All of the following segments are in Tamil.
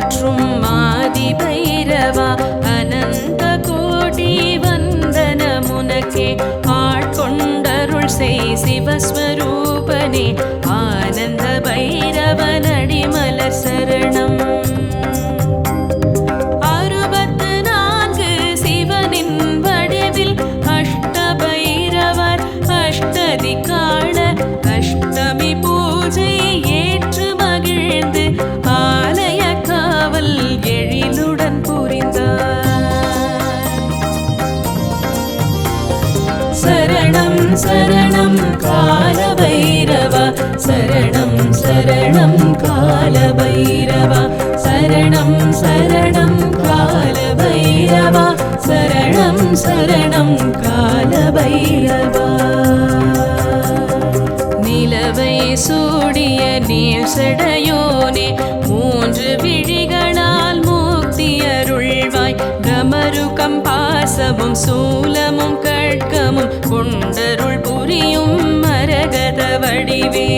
போற்றும் ஆதி பைரவா அனந்த கோடி வந்தனமுனக்கே ஆட்கொண்டருள் செய் சிவஸ்வரூபனே ஆனந்த பைரவனடி மலர் சரணம். 64 சிவனின் வடிவில் அஷ்ட பைரவர் அஷ்டதிகால அஷ்டமி பூஜை ஏற்று மகிழ்ந்து ஆலய காவல் எழிலுடன் புரிந்தார். சரணம் சரணம் கால பைரவா சரணம் சரணம் கால பைரவா சரணம் சரணம் கால பைரவா சரணம் சரணம் கால பைரவா. நிலவை சூடிய நீள் சடையோனே 3 விழிகளால் மூக்தி அருள்வாய் கமருகம் பாசமும் சூலமும் கட்கமும் கொண்டருள் புரியும் மரகத வடிவே.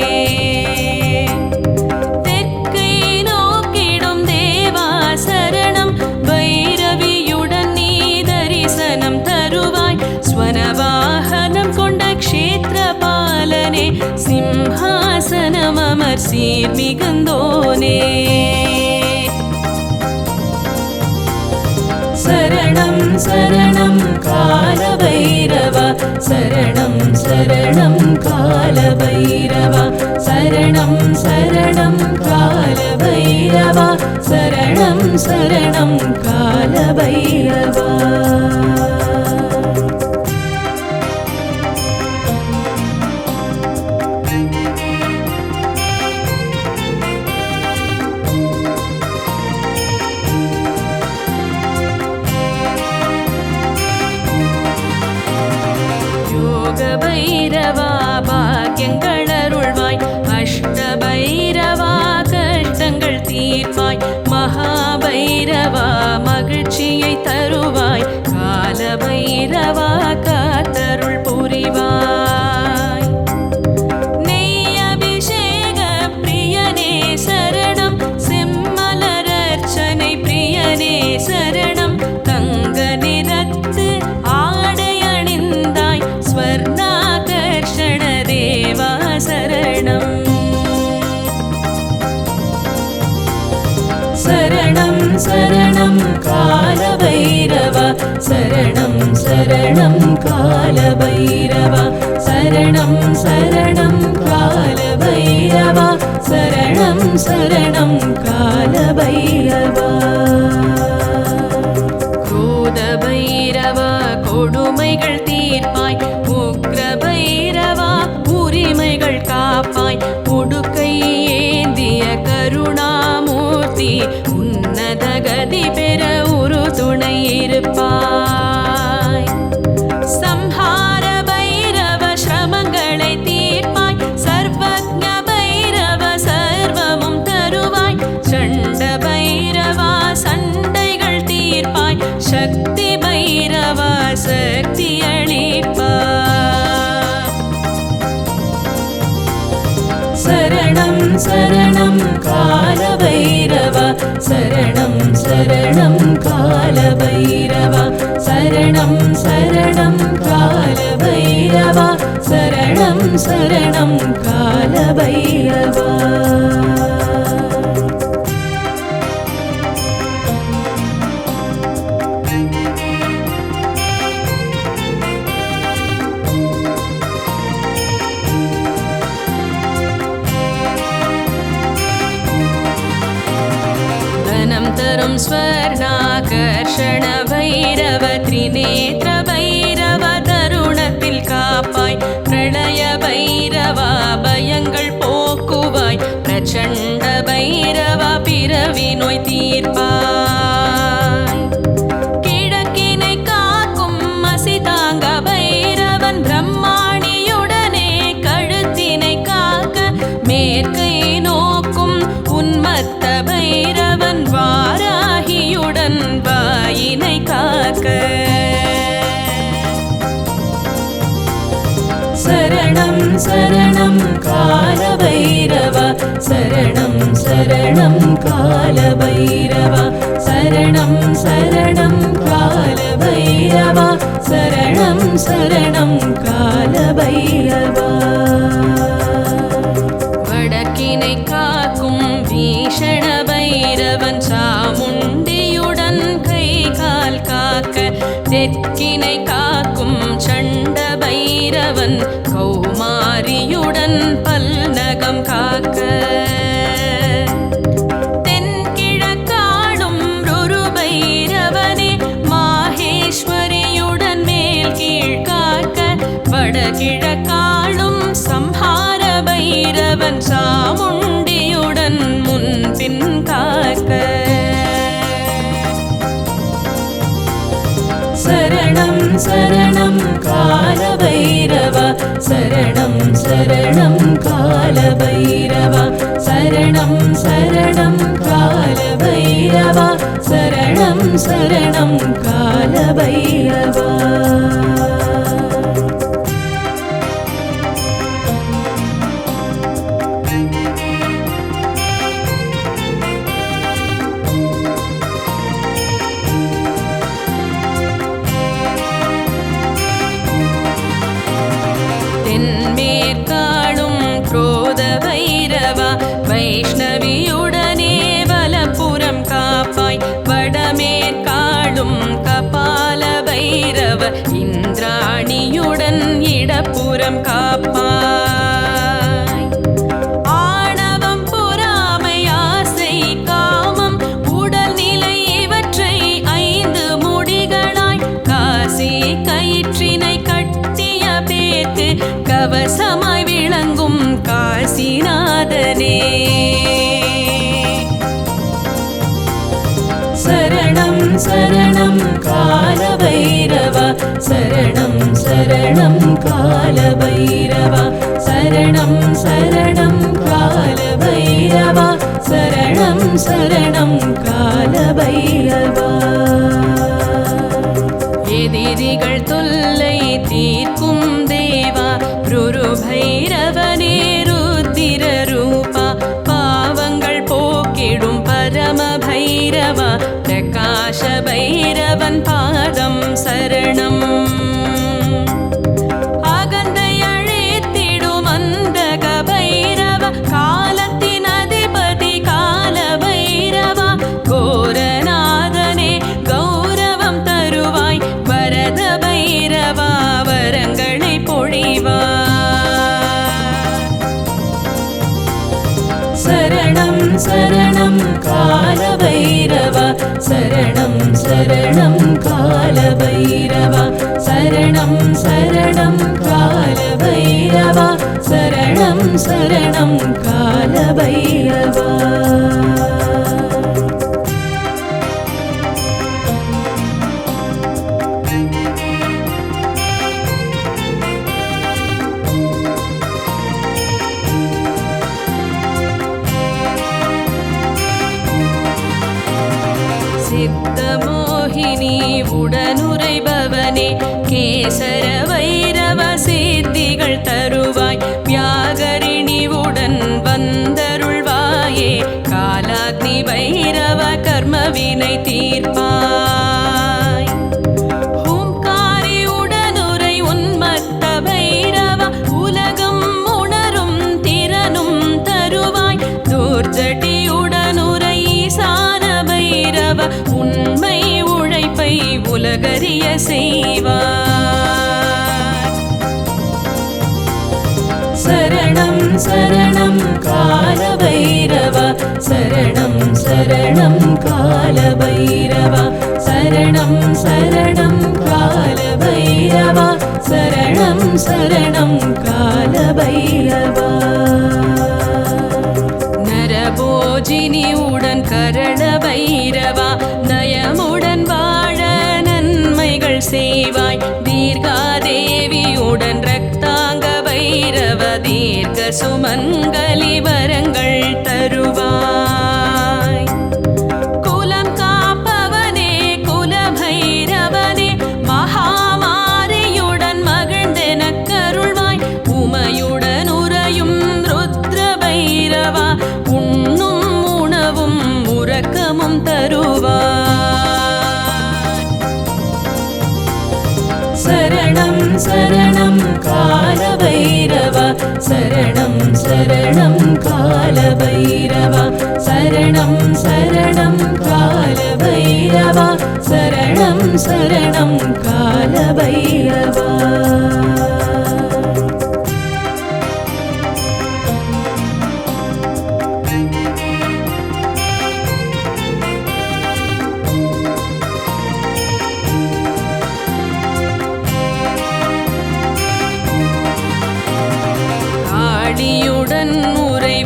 தெற்கை நோக்கிடும் தேவா சரணம் பைரவியுடன் நீ தரிசனம் தருவாய் ஸ்வனவாகனம் கொண்ட க்ஷேத்திரபாலனே சிம்ஹாசனம் அமர் சீர் மிகுந்தோனே. சரணம் சரணம் கால பைரவா சரணம் சரணம் கால பைரவா சரணம் சரணம் கால பைரவா சரணம் சரணம் கால பைரவா. பைரவா பாக்கியங்கள் அருள்வாய் அஷ்ட பைரவா கஷ்டங்கள் தீர்ப்பாய் மகாபைரவா மகிழ்ச்சியை தருவாய் கால பைரவா காத்தருள் புரிவாய். நெய் அபிஷேக பிரியனே சரணம் செம்மலரர்ச்சனை பிரியனே சரணம் தங்க நிறத்து ஆடை அணிந்தாய் ஸ்வர்ணாகர்ஷண தேவா சரணம். சரணம் சரணம் கால பைரவா சரணம் சரணம் கால பைரவா சரணம் சரணம் கால பைரவா சரணம் சரணம் கால பைரவா. கோத பைரவா கொடுமைகள் தீர்ப்பாய் உக்ர பைரவா உரிமைகள் காப்பாய் உடுக்கை ஏந்திய கருணாமூர்த்தி உன்னத கதி பெற ஒரு துணை இருப்பாய். சம்ஹார பைரவ ஸ்ரமங்களை தீர்ப்பாய் சர்வஜ்ஞ பைரவ சர்வமும் தருவாய் சண்ட பைரவா சண்டைகள் தீர்ப்பாய் சக்தி பைரவா சக்தி அளிப்பாய். சரணம் சரணம் கால பைரவா சரணம் சரணம் கால பைரவா சரணம் சரணம் கால பைரவா சரணம் சரணம் கால பைரவா. தரும் ஸ்வர்ணாகர்ஷண பைரவ திரிநேத்ர பைரவ தருணத்தில் காப்பாய் பிரளய பைரவா பயங்கள் போக்குவாய் பிரச்சண்ட பைரவா பிறவி நோய் தீர்ப்பாய். கிழக்கினை காக்கும் மசிதாங்க பைரவன் பிரம்மாணியுடனே கழுத்தினை காக்க மேற்கை நோக்கும் உன்மத்த பைரவன் வாராகியுடன் வாயினை காக்க. சரணம் சரணம் கால பைரவா சரணம் சரணம் கால பைரவா காக்கும் வீஷண பைரவன் சாமுண்டியுடன் கை கால் காக்க தெற்கினை காக்கும் சண்ட பைரவன் கௌமாரியுடன் பல்நகம் காக்க தென்கிழக்காடும் ருரு பைரவனே மாஹேஸ்வரியுடன் மேல் கீழ் காக்க வடகிழக்காளும் சம்ஹார பைரவன் சாமுண்டியுடன் முன்பின் காக்க சரணம் சரணம் கால பைரவ சரணம் சரணம் கால பைரவ சரணம் சரணம் கால பைரவ சரணம் சரணம் கால பைரவ தென்மேற்காடும் குரோத பைரவா வைஷ்ணவியுடனே வலப்புறம் காப்பாய் வடமேற்காடும் கபால பைரவ இந்திராணியுடன் இடப்புறம் காப்பாய் ஆணவம் பொறாமை ஆசை காமம் உடல்நிலை இவற்றை 5 முடிகளாய் காசி கயிற்றினை கட்டிய பேத்து கவசமாய் விளங்கும் காசிநாதனே சரணம் சரணம் கால பைரவ சரணம் சரணம் கால பைரவ சரணம் சரணம் கால பைரவ சரணம் சரணம் கால பைரவ எதிரிகள் தொல்லை தீர்க்கும் தேவா ருரு பைரவனே ருத்திர ரூபா பாவங்கள் போக்கிடும் பரம பைரவா பிரகாஷ பைரவன் பாதம் சரணம் அகந்தை அழைத்திடும் அந்தக பைரவ காலத்தின் அதிபதி கால பைரவா கோரநாதனே கௌரவம் தருவாய் வரத பைரவா வரங்களை பொழிவாய் சரணம் சரணம் கால பைரவ சரணம் சரணம் கால பைரவ சரணம் சரணம் கால பைரவ சரணம் சரணம் கால பைரவ சித்தமோகினி உடனுரைபவனே கேசர வைரவ சித்திகள் தருவாய் வியாகரிணிவுடன் வந்தருள்வாயே காலாக்னி வைரவ கர்மவினை தீர்ப்பாய் ஹூங்காரி உடனுரை உன்மத்த பைரவ உலகம் உணரும் திறனும் தருவாய் துர்ஜட்டியுடனுரை ஈசான பைரவ உண்மை உழைப்பை உலகறிய செய்வாய் சரணம் சரணம் கால பைரவ சரணம் சரணம் கால பைரவ சரணம் சரணம் கால பைரவ சரணம் சரணம் கால பைரவ நரபோஜினியுடன் கரண பைரவா நயமுடன் வாழ நன்மைகள் செய்வாய் தீர்காதேவியுடன் ரக்தாங்க பைரவ தீர்க்க சுமங்கலி வரங்கள் தருவாய் குலம் காப்பவனே குல பைரவனே மகாமாரியுடன் மகிழ்ந்தெனக்கருள்வாய் உமையுடன் உறையும் ருத்ர பைரவா உண்ணும் உணவும் உறக்கமும் தருவாய் சரணம் சரணம் கால பைரவ சரணம் சரணம் கால காலபைரவா சரணம் சரணம் காலபைரவா சரணம் சரணம் காலபைரவா.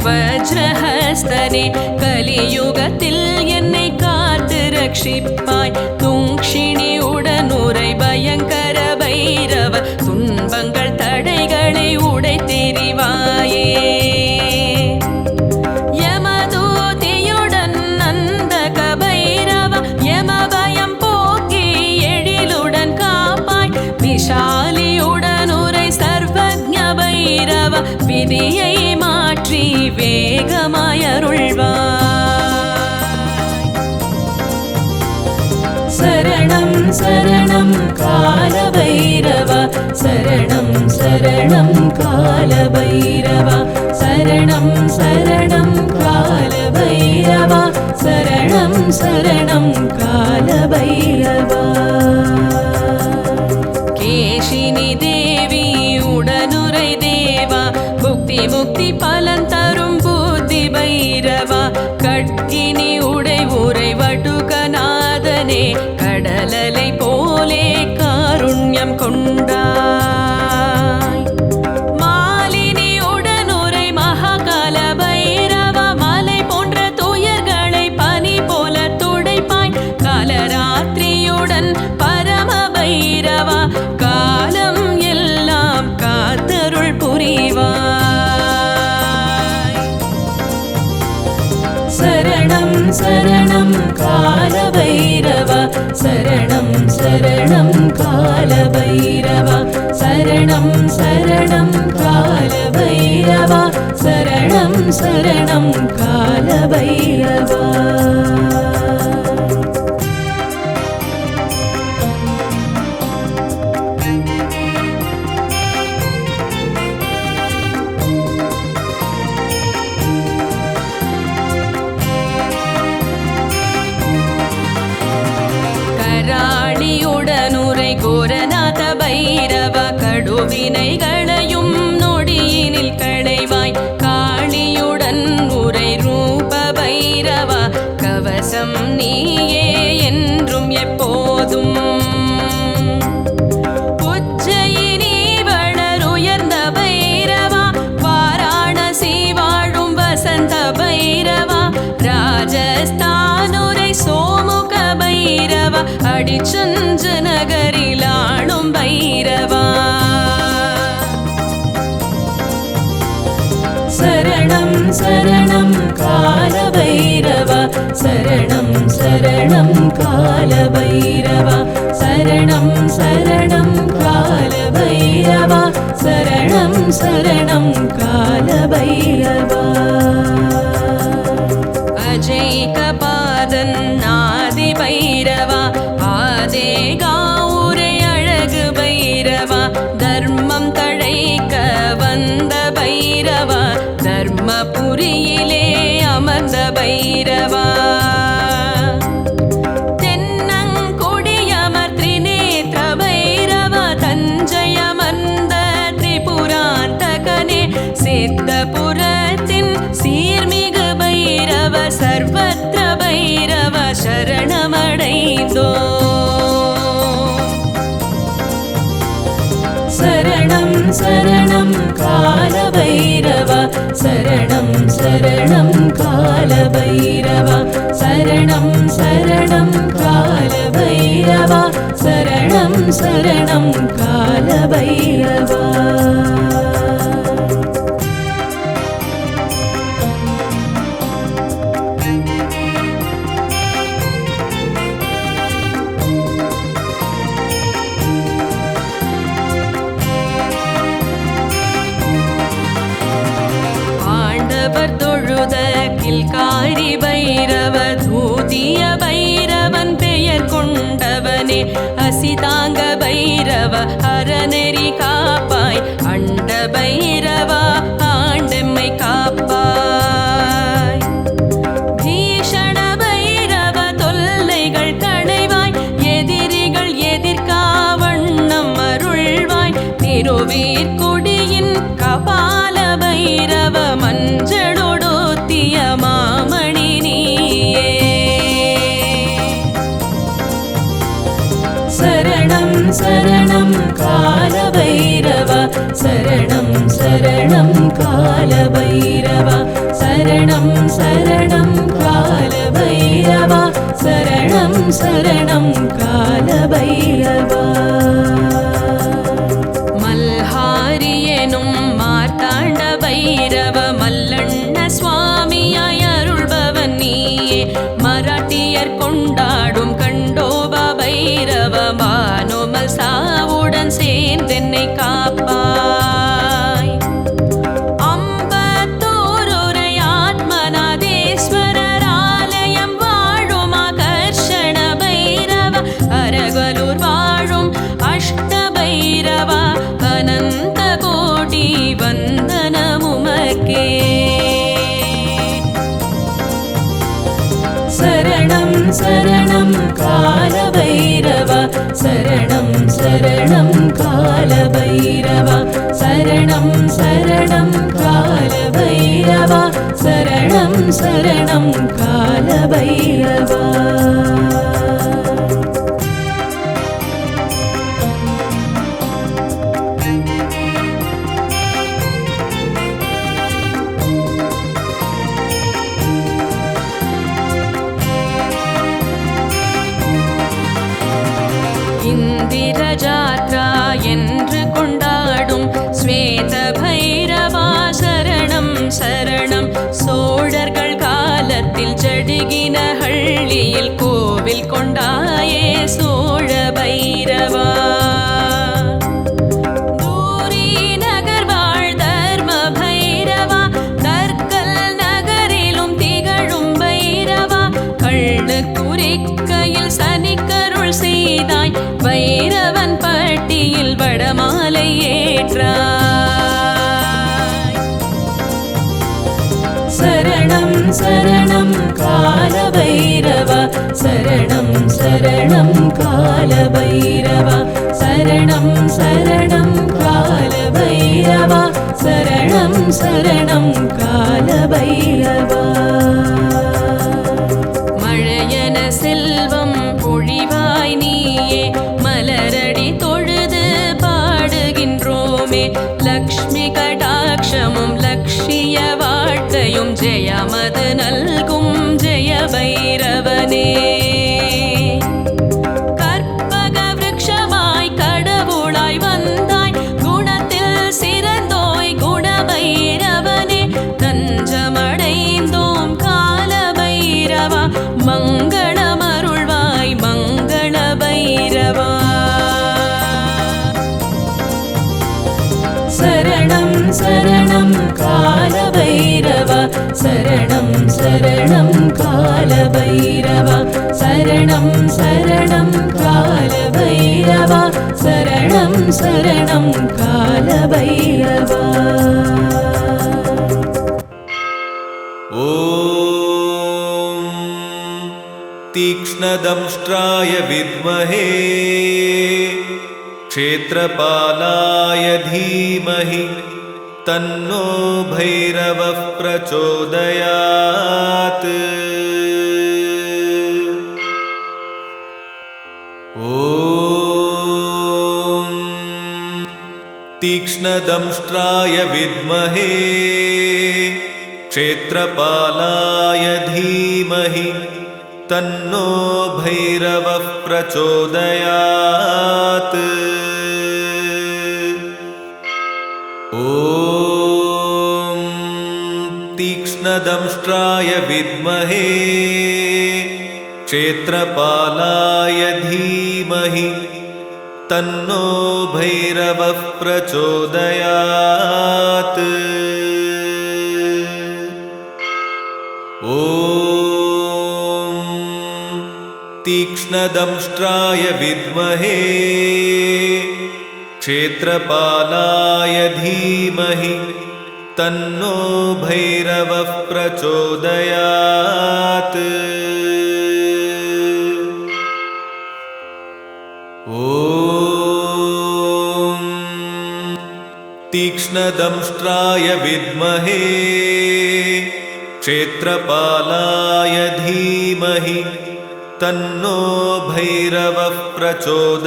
வஜ்ரஹஸ்தனே கலியுகத்தில் என்னை காத்து ரட்சிப்பாய். துங்ஷிணியுடன் உரை பயங்கர பைரவ துன்பங்கள் தடைகளை உடைத்தெறிவாயே. யமதூதியுடன் நந்தக பைரவ யமபயம் போக்கி எழிலுடன் காப்பாய். விஷாலியுடன் உரை சர்வஜ்ஞ பைரவ விதியை மாற்றி வேகமாயருள்வாய். சரணம் சரணம் காலபைரவா சரணம் சரணம் காலபைரவா சரணம் சரணம் காலபைரவா சரணம் சரணம் காலபைரவா. கேஷினி தேவி உடனுரை தேவா முக்தி முக்தி பலன் தரும் புத்தி பைரவா. கட்கினி உடை உரை வடுகநாதனே கடலலை போலே காருண்யம் கொண்டாய். மாலினி உடனுரை மகாகால பைரவா மலை போன்ற துயர்களை பனி போல துடைப்பாய். காலராத்திரியுடன் பரம பைரவா காலம் எல்லாம் காத்தருள் புரிவாய். சரணம் சரணம் காலபைரவா சரணம் சரணம் காலபைரவா சரணம் சரணம் காலபைரவா சரணம் சரணம் காலபைரவா. கராளியுடனுரை கோரநாத பைரவ கடுவினைகளையும் நொடியினில் களைவாய். காளியுடன் உரை ரூப பைரவ கவசம் நீயே என்றும் எப்போதும். உஜ்ஜயினி வளருயர்ந்த பைரவா வாராணசி வாழும் வசந்த பைரவா ராஜஸ்தானுரை சோமுக பைரவா அடிச்சஞ்ச நகரில் ஆளும் பைரவா. சரணம் சரணம் காலபைரவா சரணம் சரணம் காலபைரவா சரணம் சரணம் காலபைரவா சரணம் சரணம் காலபைரவா. அஜைகபாதன் ஆதி பைரவா ஆதே கௌரை அழகு பைரவா தர்மம் தழைக்க வந்த பைரவா தர்மபுரியிலே அமர்ந்த பைரவா. தென்னங்கொடியமர் திரிநேத்ர பைரவா தஞ்சையமர்ந்த திரிபுராந்தகனே சித்தபுரத்தின் சீர்மிகு பைரவ சர்வத்ர பைரவ சரணமடைந்தோ. சரணம் சரணம் காலபைரவா சரணம் சரணம் காலபைரவா சரணம் சரணம் காலபைரவா சரணம் சரணம் காலபைரவா. கில்காரி பைரவ தூதிய பைரவன் பெயர் கொண்டவனே அசிதாங்க பைரவ அறநெறி காப்பாய். அண்ட பைரவா ஆண்டெம்மை காப்பாய். சரணம் காலபைரவா சரணம் சரணம் காலபைரவா சரணம் சரணம் காலபைரவா சரணம் சரணம் காலபைரவா மல்ஹாரி எனும் மார்த்தாண்ட பைரவ மல்லண்ண சுவாமியாய் அருள்பவன் நீயே மராட்டியர் கொண்டாடும் கண்டோபா பைரவ மானோமல் சாவுடன் சேர்ந்தென்னை காப்பாய் அம்பத்தூருரை ஆத்மநாதேஸ்வரர் ஆலயம் வாழும் ஆகர்ஷண பைரவ அரகலூர் வாழும் அஷ்ட பைரவா அனந்த கோடி வந்தனமுமக்கே சரணம் சரணம் காலபைரவா சரணம் சரணம் காலபைரவா சரணம் சரணம் காலபைரவா சரணம் சரணம் காலபைரவா இந்திர ஜாத்ரா என்று கொண்டாடும் ஸ்வேத பைரவா சரணம் சரணம் சோழர்கள் காலத்தில் ஜடிகின ஹள்ளியில் கோவில் கொண்டாயே சோழ பைரவா தூரி நகர் வாழ் தர்ம பைரவா தற்கல் நகரிலும் திகழும் பைரவா கள்ளு குறிக்கையில் சனிக்கருள் செய்தாய் பைரவன் பட்டியில் வடமாலை ஏற்றாய் சரணம் சரணம் காலபைரவா சரணம் சரணம் காலபைரவா சரணம் சரணம் காலபைரவா சரணம் சரணம் காலபைரவா மழையன செல்வம் பொழிவாய் நீயே மலரடி தொழுது பாடுகின்றோமே லக்ஷ்மி கடாட்சமும் லக்ஷிய வாழ்க்கையும் ஜெயமது நல்கும் ஜெய பைரவனே கற்பக விருட்சமாய் கடவுளாய் வந்தாய் குணத்தில் சிறந்தோய் குணபைரவனே தஞ்சமடைந்தோம் காலபைரவா மங்களமருள்வாய் மங்கள பைரவா சரணம் சரணம் காலபைரவா சரணம் சரணம் காலபைரவா சரணம் சரணம் காலபைரவா சரணம் சரணம் காலபைரவா तीक्ष्णदंष्ट्राय विद्महे क्षेत्रपालाय धीमहि तन्नो भैरवः प्रचोदयात् ॐ तीक्ष्णदंष्ट्राय विद्महे क्षेत्रपालाय धीमहि तन्नो भैरवः प्रचोदयात् ॐ तीक्ष्णदंष्ट्राय विद्महे क्षेत्रपालाय धीमहि तन्नो भैरवः प्रचोदयात् ॐ तीक्ष्णदंष्ट्राय विद्महे क्षेत्रपालाय धीमहि तन्नो भैरवः प्रचोदयात् ॐ तीक्ष्णदंष्ट्राय विद्महे क्षेत्रपालाय धीमहि तन्नो भैरवः प्रचोदयात्।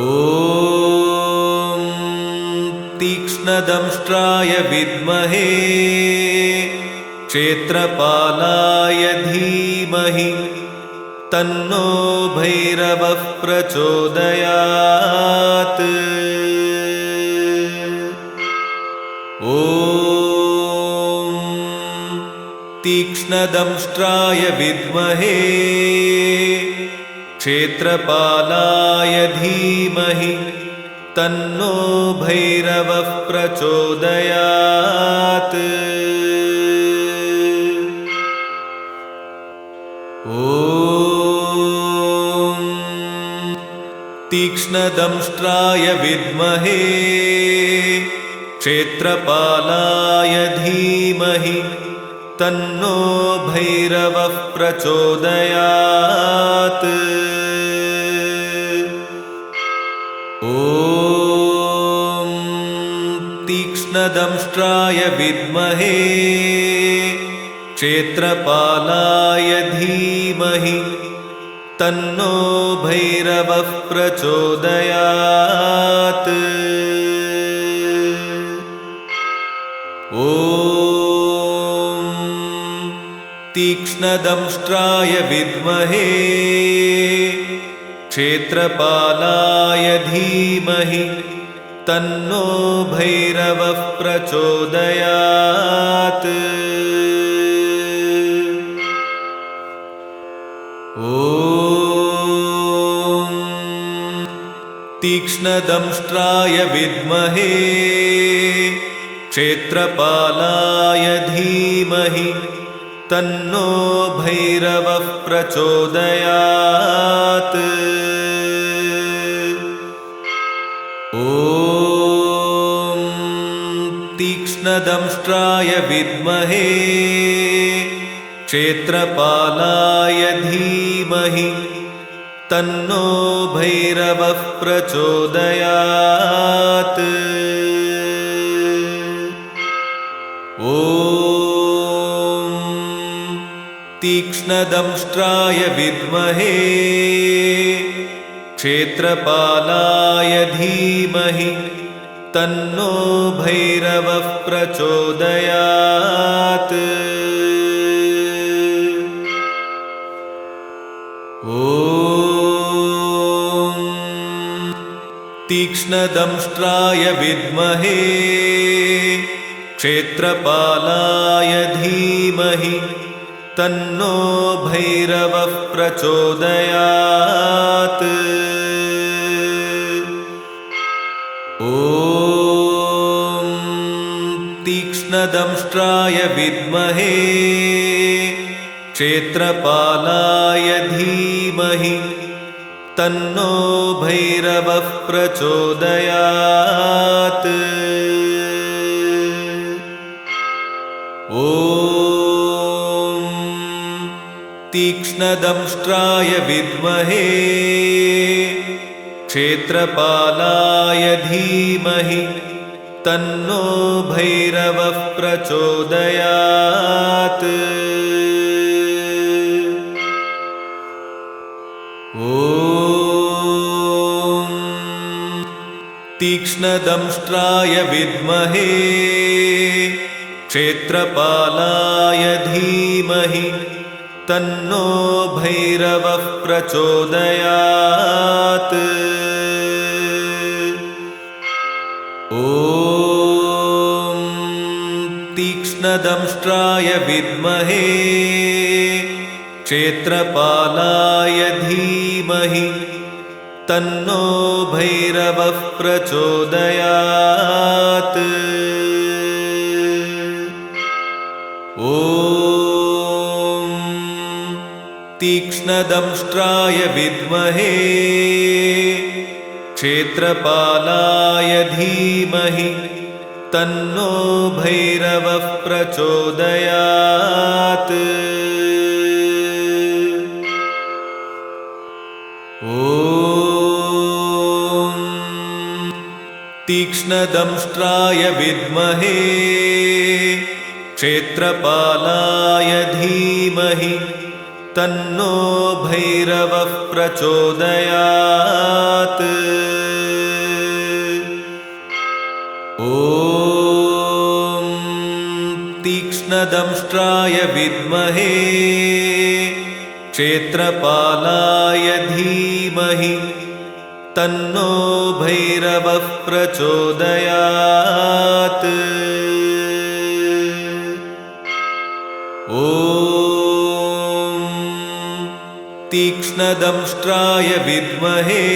ॐ तीक्ष्णदंष्ट्राय विद्महे क्षेत्रपालाय धीमहि तन्नो भैरवः प्रचोदयात्। ॐ तीक्ष्णदंष्ट्राय विद्महे क्षेत्रपालाय धीमहि तन्नो भैरवः प्रचोदयात्। ॐ तीक्ष्णदंष्ट्राय विद्महे क्षेत्रपालाय धीमहि तन्नो भैरवः प्रचोदयात्। ॐ तीक्ष्णदंष्ट्राय विद्महे क्षेत्रपालाय धीमहि तन्नो भैरवः प्रचोदयात्। ॐ तीक्ष्णदंष्ट्राय विद्महे क्षेत्रपालाय धीमहि तन्नो भैरवः प्रचोदयात्। ॐ तीक्ष्णदंष्ट्राय विद्महे क्षेत्रपालाय धीमहि तन्नो भैरवः प्रचोदयात्। ॐ तीक्ष्णदंष्ट्राय विद्महे क्षेत्रपालाय धीमहि तन्नो भैरवः प्रचोदयात्। ॐ तीक्ष्णदंष्ट्राय विद्महे क्षेत्रपालाय धीमहि तन्नो भैरवः प्रचोदयात्। ॐ तीक्ष्णदंष्ट्राय विद्महे क्षेत्रपालाय धीमहि तन्नो भैरवः प्रचोदयात्। ॐ तीक्ष्णदंष्ट्राय विद्महे क्षेत्रपालाय धीमहि तन्नो भैरवः प्रचोदयात्। ॐ तीक्ष्णदंष्ट्राय विद्महे क्षेत्रपालाय धीमहि तन्नो भैरवः प्रचोदयात्। ॐ तीक्ष्णदंष्ट्राय विद्महे क्षेत्रपालाय धीमहि तन्नो भैरवः प्रचोदयात्। ॐ तीक्ष्णदंष्ट्राय विद्महे क्षेत्रपालाय धीमहि तन्नो भैरवः प्रचोदयात्। ॐ तीक्ष्णदंष्ट्राय विद्महे क्षेत्रपालाय धीमहि तन्नो भैरवः प्रचोदयात्। ॐ तीक्ष्णदंष्ट्राय विद्महे क्षेत्रपालाय धीमहि तन्नो भैरवः प्रचोदयात्। ॐ तीक्ष्णदंष्ट्राय विद्महे क्षेत्रपालाय धीमहि तन्नो भैरवः प्रचोदयात्। ॐ तीक्ष्णदंष्ट्राय विद्महे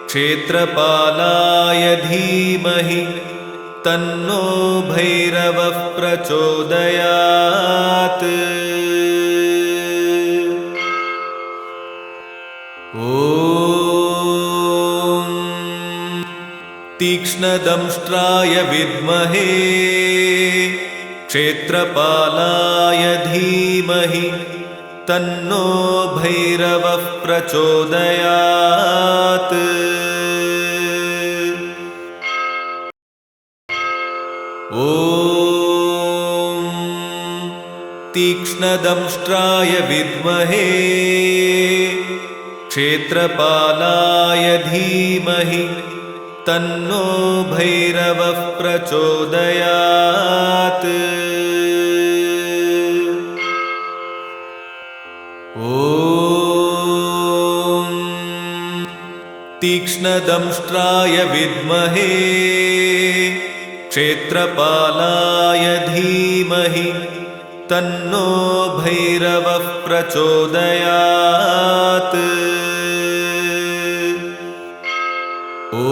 क्षेत्रपालाय धीमहि तन्नो भैरवः प्रचोदयात्। ॐ तीक्ष्णदंष्ट्राय विद्महे क्षेत्रपालाय धीमहि तन्नो भैरवः प्रचोदयात्। ॐ तीक्ष्णदंष्ट्राय विद्महे क्षेत्रपालाय धीमहि तन्नो भैरवः प्रचोदयात्। ॐ तीक्ष्णदंष्ट्राय विद्महे क्षेत्रपालाय धीमहि तन्नो भैरवः प्रचोदयात्। ॐ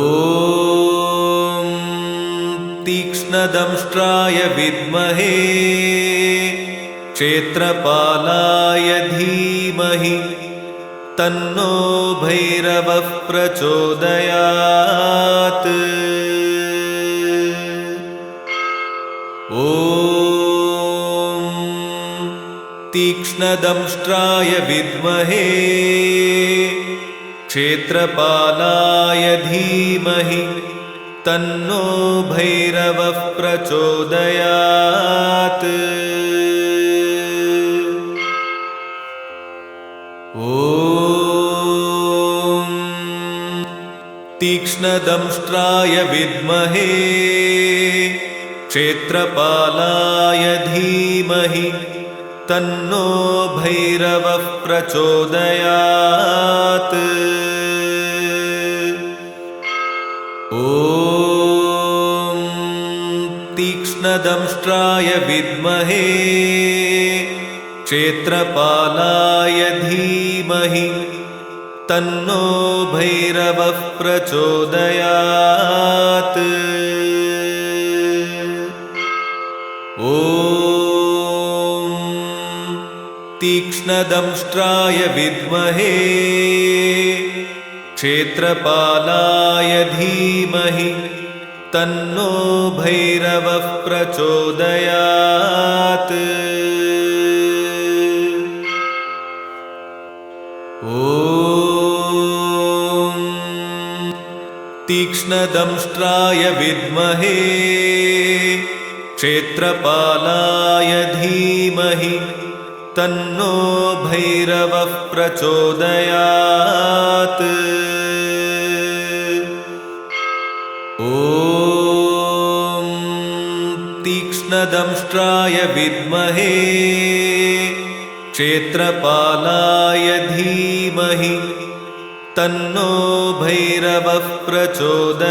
तीक्ष्णदंष्ट्राय विद्महे क्षेत्रपालाय धीमहि तन्नो भैरवः प्रचोदयात्। ॐ तीक्ष्णदंष्ट्राय विद्महे क्षेत्रपालाय धीमहि तन्नो भैरवः प्रचोदयात्। ॐ तीक्ष्णदंष्ट्राय विद्महे क्षेत्रपालाय धीमहि तन्नो भैरवः प्रचोदयात्। ॐ तीक्ष्णदंष्ट्राय विद्महे क्षेत्रपालाय धीमहि तन्नो भैरवः प्रचोदयात्। ॐ तीक्ष्णदंष्ट्राय विद्महे क्षेत्रपालाय धीमहि तन्नो भैरवः प्रचोदयात्। ॐ तीक्ष्णदंष्ट्राय विद्महे क्षेत्रपालाय धीमहि तन्नो भैरवः प्रचोदयात्। ॐ तीक्ष्णदंष्ट्राय विद्महे क्षेत्रपालाय धीमहि तन्नो भैरवः प्रचोदयात्।